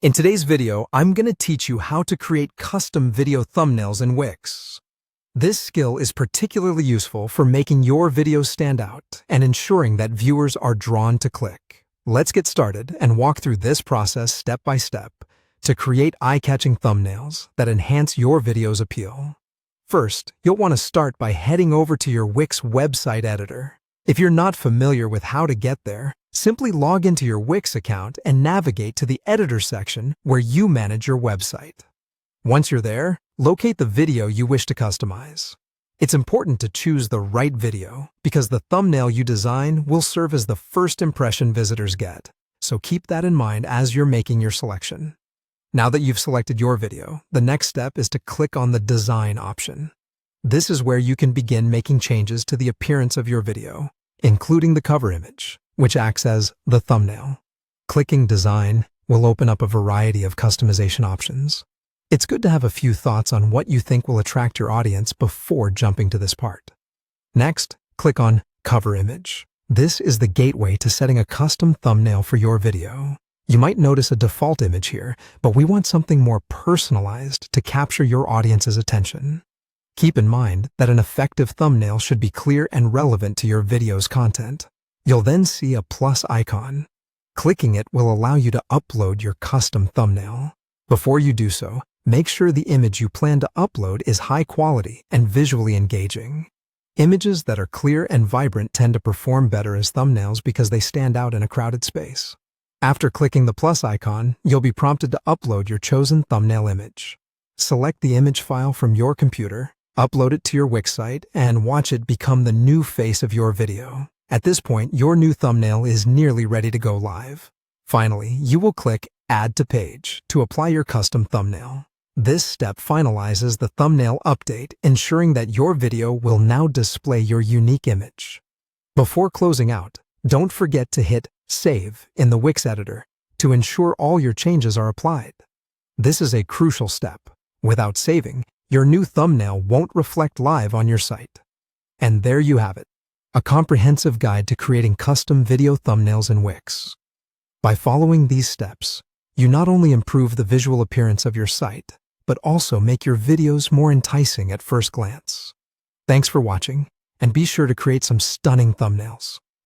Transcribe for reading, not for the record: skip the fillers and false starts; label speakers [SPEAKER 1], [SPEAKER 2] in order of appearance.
[SPEAKER 1] In today's video, I'm going to teach you how to create custom video thumbnails in Wix. This skill is particularly useful for making your videos stand out and ensuring that viewers are drawn to click. Let's get started and walk through this process step by step to create eye-catching thumbnails that enhance your video's appeal. First, you'll want to start by heading over to your Wix website editor. If you're not familiar with how to get there, simply log into your Wix account and navigate to the editor section where you manage your website. Once you're there, locate the video you wish to customize. It's important to choose the right video because the thumbnail you design will serve as the first impression visitors get, so keep that in mind as you're making your selection. Now that you've selected your video, the next step is to click on the Design option. This is where you can begin making changes to the appearance of your video, including the cover image, which acts as the thumbnail. Clicking Design will open up a variety of customization options. It's good to have a few thoughts on what you think will attract your audience before jumping to this part. Next, click on Cover Image. This is the gateway to setting a custom thumbnail for your video. You might notice a default image here, but we want something more personalized to capture your audience's attention. Keep in mind that an effective thumbnail should be clear and relevant to your video's content. You'll then see a plus icon. Clicking it will allow you to upload your custom thumbnail. Before you do so, make sure the image you plan to upload is high quality and visually engaging. Images that are clear and vibrant tend to perform better as thumbnails because they stand out in a crowded space. After clicking the plus icon, you'll be prompted to upload your chosen thumbnail image. Select the image file from your computer, upload it to your Wix site, and watch it become the new face of your video. At this point, your new thumbnail is nearly ready to go live. Finally, you will click Add to Page to apply your custom thumbnail. This step finalizes the thumbnail update, ensuring that your video will now display your unique image. Before closing out, don't forget to hit Save in the Wix editor to ensure all your changes are applied. This is a crucial step. Without saving, your new thumbnail won't reflect live on your site. And there you have it, a comprehensive guide to creating custom video thumbnails in Wix. By following these steps, you not only improve the visual appearance of your site, but also make your videos more enticing at first glance. Thanks for watching, and be sure to create some stunning thumbnails.